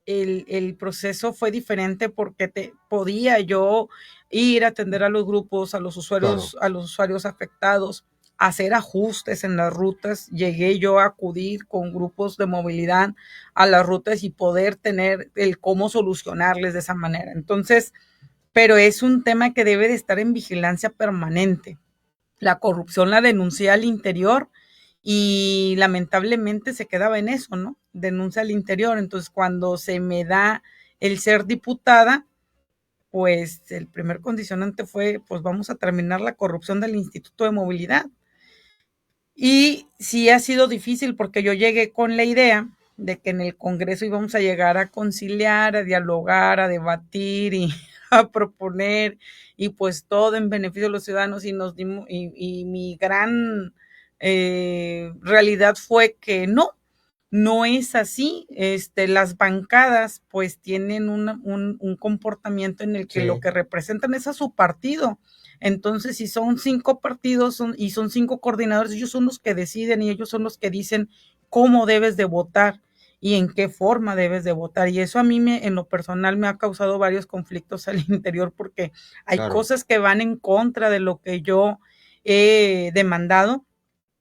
el proceso fue diferente porque podía yo ir a atender a los grupos, a los usuarios afectados, hacer ajustes en las rutas. Llegué yo a acudir con grupos de movilidad a las rutas y poder tener el cómo solucionarles de esa manera. Entonces, pero es un tema que debe de estar en vigilancia permanente. La corrupción la denuncié al interior y lamentablemente se quedaba en eso, ¿no? Denuncia al interior. Entonces, cuando se me da el ser diputada, pues el primer condicionante fue, pues vamos a terminar la corrupción del Instituto de Movilidad. Y sí ha sido difícil porque yo llegué con la idea de que en el Congreso íbamos a llegar a conciliar, a dialogar, a debatir y a proponer, y pues todo en beneficio de los ciudadanos, y mi gran realidad fue que no es así. Las bancadas pues tienen un comportamiento en el que lo que representan es a su partido. Entonces, si son 5 partidos y son 5 coordinadores, ellos son los que deciden y ellos son los que dicen cómo debes de votar y en qué forma debes de votar. Y eso a mí en lo personal me ha causado varios conflictos al interior porque hay cosas que van en contra de lo que yo he demandado.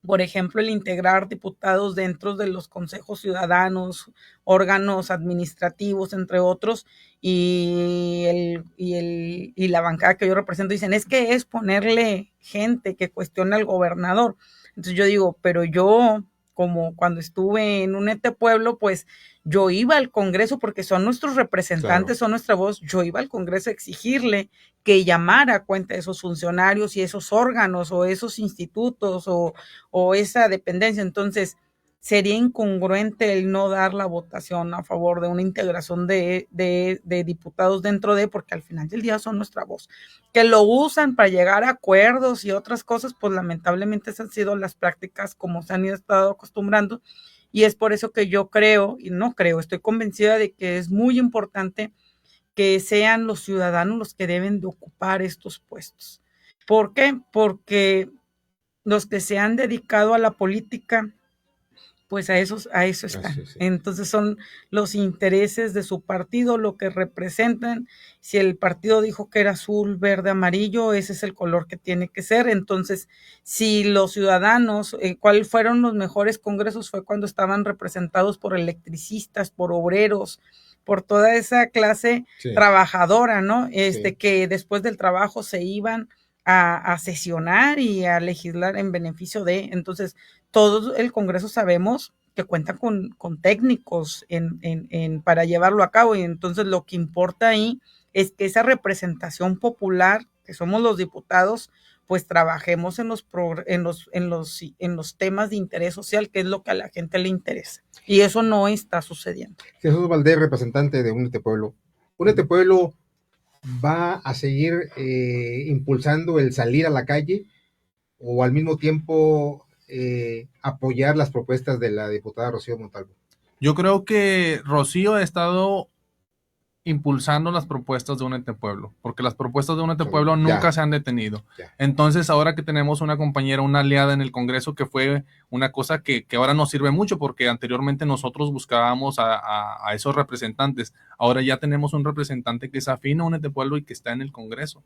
Por ejemplo, el integrar diputados dentro de los consejos ciudadanos, órganos administrativos, entre otros, y la bancada que yo represento dicen, es que es ponerle gente que cuestione al gobernador. Entonces yo digo, pero yo, como cuando estuve en un pueblo, pues yo iba al Congreso porque son nuestros representantes, son nuestra voz. Yo iba al Congreso a exigirle que llamara a cuenta de esos funcionarios y esos órganos o esos institutos o esa dependencia. Entonces, sería incongruente el no dar la votación a favor de una integración de diputados dentro de, porque al final del día son nuestra voz. Que lo usan para llegar a acuerdos y otras cosas, pues lamentablemente esas han sido las prácticas como se han estado acostumbrando, y es por eso que yo creo, y no creo, estoy convencida de que es muy importante que sean los ciudadanos los que deben de ocupar estos puestos. ¿Por qué? Porque los que se han dedicado a la política, pues a eso están. Así, sí. Entonces son los intereses de su partido lo que representan. Si el partido dijo que era azul, verde, amarillo, ese es el color que tiene que ser. Entonces, si los ciudadanos, ¿cuáles fueron los mejores congresos? Fue cuando estaban representados por electricistas, por obreros, por toda esa clase Sí. trabajadora, ¿no? Sí. Que después del trabajo se iban a sesionar y a legislar en beneficio de. Entonces, todo el Congreso sabemos que cuenta con técnicos para llevarlo a cabo, y entonces lo que importa ahí es que esa representación popular, que somos los diputados, pues trabajemos en los temas de interés social, que es lo que a la gente le interesa, y eso no está sucediendo. Jesús Valdés, representante de Únete Pueblo. Únete Pueblo va a seguir impulsando el salir a la calle, o al mismo tiempo apoyar las propuestas de la diputada Rocío Montalvo. Yo creo que Rocío ha estado impulsando las propuestas de Únete Pueblo, porque las propuestas de Únete Pueblo nunca se han detenido. Entonces, ahora que tenemos una compañera, una aliada en el Congreso, que fue una cosa que ahora nos sirve mucho, porque anteriormente nosotros buscábamos a esos representantes. Ahora ya tenemos un representante que es afín a Únete Pueblo y que está en el Congreso.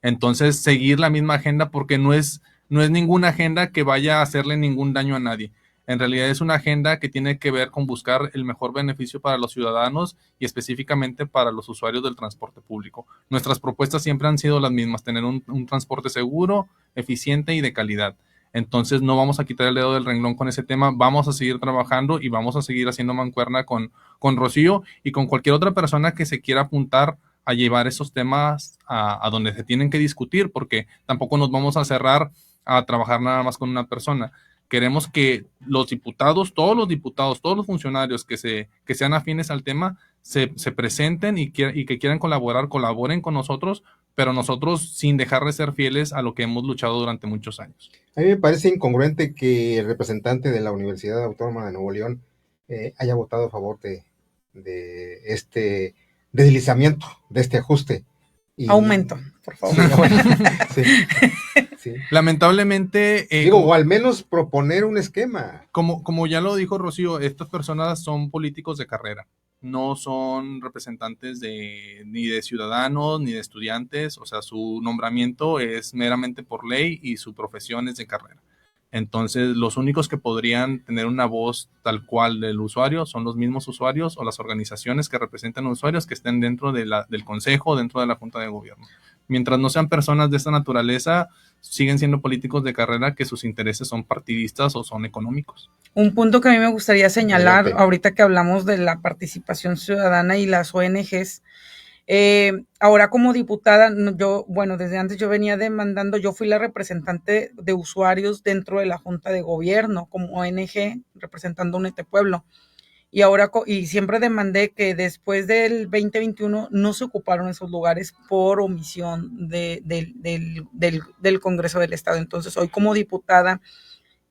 Entonces, seguir la misma agenda, porque no es ninguna agenda que vaya a hacerle ningún daño a nadie. En realidad es una agenda que tiene que ver con buscar el mejor beneficio para los ciudadanos y específicamente para los usuarios del transporte público. Nuestras propuestas siempre han sido las mismas: tener un transporte seguro, eficiente y de calidad. Entonces no vamos a quitar el dedo del renglón con ese tema, vamos a seguir trabajando y vamos a seguir haciendo mancuerna con Rocío y con cualquier otra persona que se quiera apuntar a llevar esos temas a donde se tienen que discutir, porque tampoco nos vamos a cerrar a trabajar nada más con una persona. Queremos que los diputados, todos los funcionarios que sean afines al tema se presenten y que quieran colaboren con nosotros, pero nosotros sin dejar de ser fieles a lo que hemos luchado durante muchos años. A mí me parece incongruente que el representante de la Universidad Autónoma de Nuevo León haya votado a favor de este deslizamiento, de este ajuste. Aumento, por favor. Sí, sí. Lamentablemente... o al menos proponer un esquema. Como ya lo dijo Rocío, estas personas son políticos de carrera, no son representantes ni de ciudadanos ni de estudiantes, o sea, su nombramiento es meramente por ley y su profesión es de carrera. Entonces, los únicos que podrían tener una voz tal cual del usuario son los mismos usuarios o las organizaciones que representan a usuarios que estén dentro del consejo, dentro de la Junta de Gobierno. Mientras no sean personas de esta naturaleza, siguen siendo políticos de carrera que sus intereses son partidistas o son económicos. Un punto que a mí me gustaría señalar, ahorita que hablamos de la participación ciudadana y las ONGs, ahora como diputada, desde antes yo venía demandando, yo fui la representante de usuarios dentro de la Junta de Gobierno como ONG, representando Únete Pueblo, y siempre demandé que después del 2021 no se ocuparon esos lugares por omisión del Congreso del Estado. Entonces hoy como diputada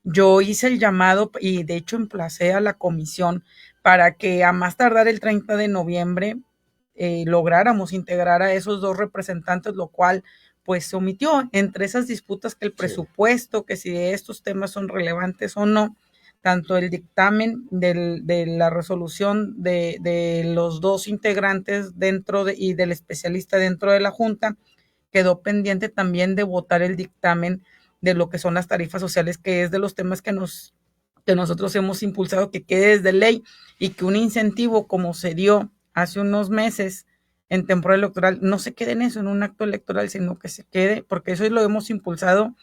yo hice el llamado y de hecho emplacé a la comisión para que a más tardar el 30 de noviembre lográramos integrar a esos dos representantes, lo cual pues se omitió entre esas disputas que el presupuesto, que si estos temas son relevantes o no, tanto el dictamen de la resolución de los dos integrantes y del especialista dentro de la Junta, quedó pendiente también de votar el dictamen de lo que son las tarifas sociales, que es de los temas que nosotros hemos impulsado que quede desde ley, y que un incentivo como se dio hace unos meses en temporada electoral no se quede en eso, en un acto electoral, sino que se quede, porque eso lo hemos impulsado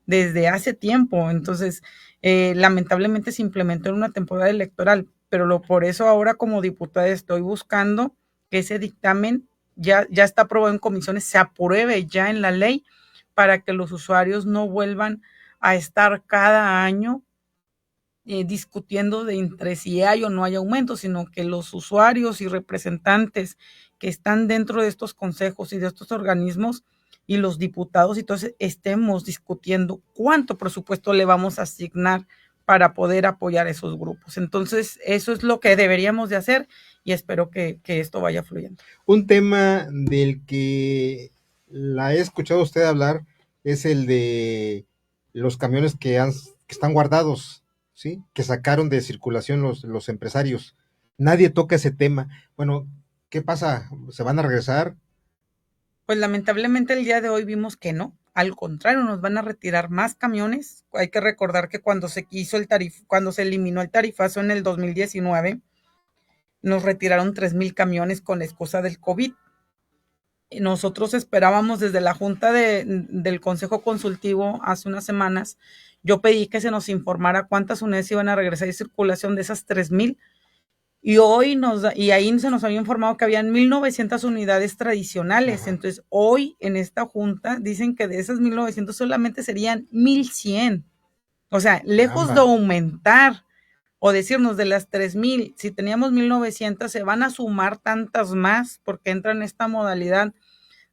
desde hace tiempo. Entonces, lamentablemente se implementó en una temporada electoral, pero por eso ahora como diputada estoy buscando que ese dictamen ya está aprobado en comisiones, se apruebe ya en la ley, para que los usuarios no vuelvan a estar cada año discutiendo de entre si hay o no hay aumento, sino que los usuarios y representantes que están dentro de estos consejos y de estos organismos y los diputados, y entonces estemos discutiendo cuánto presupuesto le vamos a asignar para poder apoyar a esos grupos. Entonces, eso es lo que deberíamos de hacer y espero que esto vaya fluyendo. Un tema del que la he escuchado usted hablar es el de los camiones que están guardados, ¿sí? Que sacaron de circulación los empresarios. Nadie toca ese tema. Bueno, ¿qué pasa? ¿Se van a regresar? Pues lamentablemente el día de hoy vimos que no, al contrario, nos van a retirar más camiones. Hay que recordar que cuando se eliminó el tarifazo en el 2019, nos retiraron 3,000 camiones con la excusa del COVID. Nosotros esperábamos desde la junta del Consejo Consultivo hace unas semanas, yo pedí que se nos informara cuántas unidades iban a regresar en circulación de esas 3,000, y ahí se nos había informado que habían 1,900 unidades tradicionales. Ajá. Entonces hoy en esta junta dicen que de esas 1,900 solamente serían 1,100. O sea, lejos de Caramba. aumentar o decirnos de las 3,000, si teníamos 1,900, se van a sumar tantas más porque entra en esta modalidad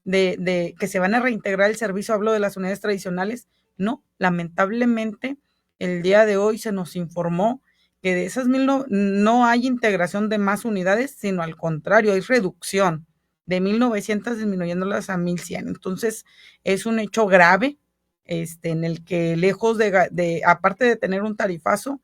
de que se van a reintegrar el servicio. Hablo de las unidades tradicionales. No, lamentablemente el día de hoy se nos informó que de esas 1,000 no hay integración de más unidades, sino al contrario, hay reducción de 1,900 disminuyéndolas a 1,100. Entonces es un hecho grave, en el que lejos aparte de tener un tarifazo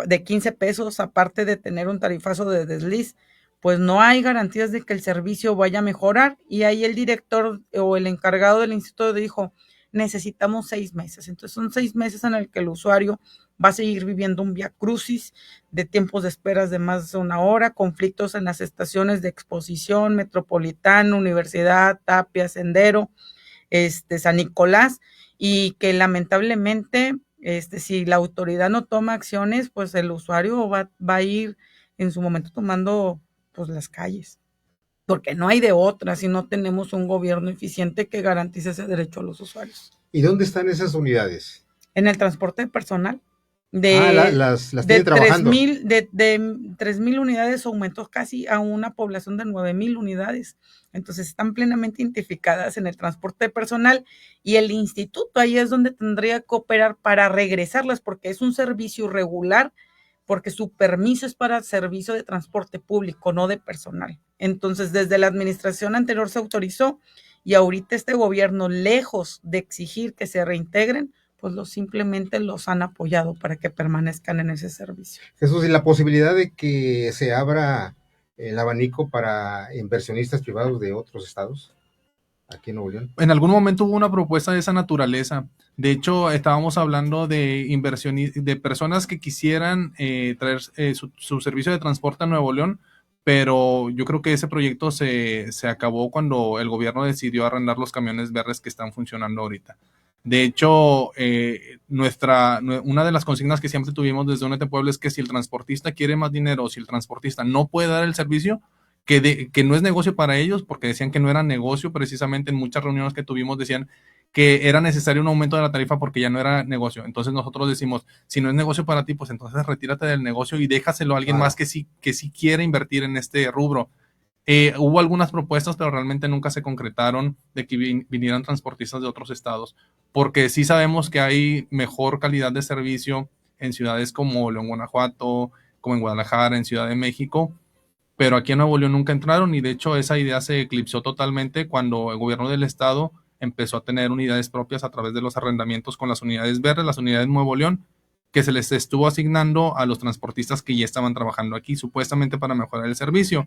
de 15 pesos, aparte de tener un tarifazo de desliz, pues no hay garantías de que el servicio vaya a mejorar. Y ahí el director o el encargado del instituto dijo, necesitamos 6 meses. Entonces son 6 meses en el que el usuario va a seguir viviendo un viacrucis de tiempos de esperas de más de 1 hora, conflictos en las estaciones de Exposición, Metropolitano, Universidad, Tapia, Sendero, San Nicolás, y que lamentablemente, si la autoridad no toma acciones, pues el usuario va a ir en su momento tomando pues las calles, porque no hay de otra si no tenemos un gobierno eficiente que garantice ese derecho a los usuarios. ¿Y dónde están esas unidades? En el transporte personal, las tiene trabajando. 3,000 unidades aumentó casi a una población de 9,000 unidades. Entonces están plenamente identificadas en el transporte personal, y el instituto ahí es donde tendría que operar para regresarlas, porque es un servicio regular, porque su permiso es para servicio de transporte público, no de personal. Entonces, desde la administración anterior se autorizó, y ahorita este gobierno, lejos de exigir que se reintegren, pues simplemente los han apoyado para que permanezcan en ese servicio. Jesús, ¿y la posibilidad de que se abra el abanico para inversionistas privados de otros estados aquí en Nuevo León? En algún momento hubo una propuesta de esa naturaleza. De hecho, estábamos hablando de de personas que quisieran traer su servicio de transporte a Nuevo León, pero yo creo que ese proyecto se acabó cuando el gobierno decidió arrendar los camiones verdes que están funcionando ahorita. De hecho, una de las consignas que siempre tuvimos desde Únete Puebla es que si el transportista quiere más dinero, o si el transportista no puede dar el servicio, que no es negocio para ellos, porque decían que no era negocio. Precisamente en muchas reuniones que tuvimos decían que era necesario un aumento de la tarifa porque ya no era negocio. Entonces nosotros decimos, si no es negocio para ti, pues entonces retírate del negocio y déjaselo a alguien más que sí quiere invertir en este rubro. Hubo algunas propuestas, pero realmente nunca se concretaron de que vinieran transportistas de otros estados, porque sí sabemos que hay mejor calidad de servicio en ciudades como León, Guanajuato, como en Guadalajara, en Ciudad de México, pero aquí en Nuevo León nunca entraron, y de hecho esa idea se eclipsó totalmente cuando el gobierno del estado empezó a tener unidades propias a través de los arrendamientos con las unidades verdes, las unidades Nuevo León, que se les estuvo asignando a los transportistas que ya estaban trabajando aquí, supuestamente para mejorar el servicio.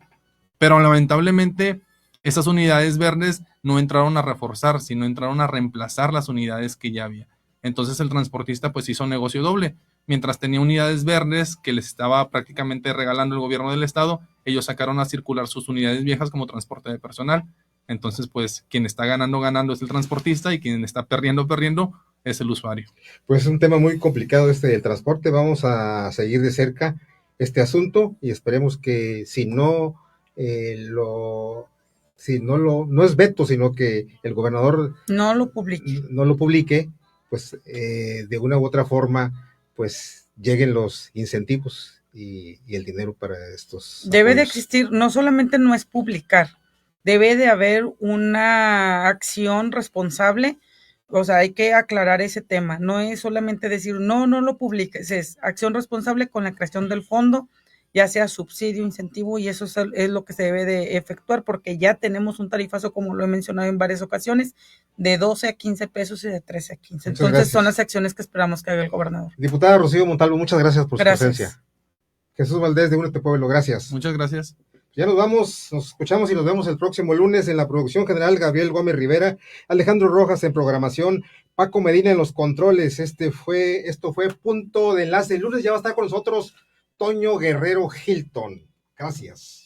Pero lamentablemente esas unidades verdes no entraron a reforzar, sino entraron a reemplazar las unidades que ya había. Entonces el transportista pues hizo negocio doble. Mientras tenía unidades verdes que les estaba prácticamente regalando el gobierno del estado, ellos sacaron a circular sus unidades viejas como transporte de personal. Entonces pues quien está ganando es el transportista, y quien está perdiendo es el usuario. Pues es un tema muy complicado del transporte. Vamos a seguir de cerca este asunto y esperemos que no es veto, sino que el gobernador no lo publique, pues de una u otra forma pues lleguen los incentivos y el dinero para estos Debe de apoyos. existir, no solamente no es publicar, debe de haber una acción responsable. O sea, hay que aclarar ese tema. No es solamente decir, no lo publiques, es acción responsable con la creación del fondo, ya sea subsidio, incentivo, y eso es lo que se debe de efectuar, porque ya tenemos un tarifazo, como lo he mencionado en varias ocasiones, de 12 a 15 pesos y de 13 a 15. Muchas Entonces gracias. son las acciones que esperamos que haga el gobernador. Diputada Rocío Montalvo, muchas gracias por su Gracias. presencia. Jesús Valdés de Únete Pueblo, gracias. Muchas gracias. Ya nos vamos, nos escuchamos y nos vemos el próximo lunes en la producción general, Gabriel Gómez Rivera, Alejandro Rojas en programación, Paco Medina en los controles. Esto fue Punto de Enlace. El lunes ya va a estar con nosotros Toño Guerrero Hilton. Gracias.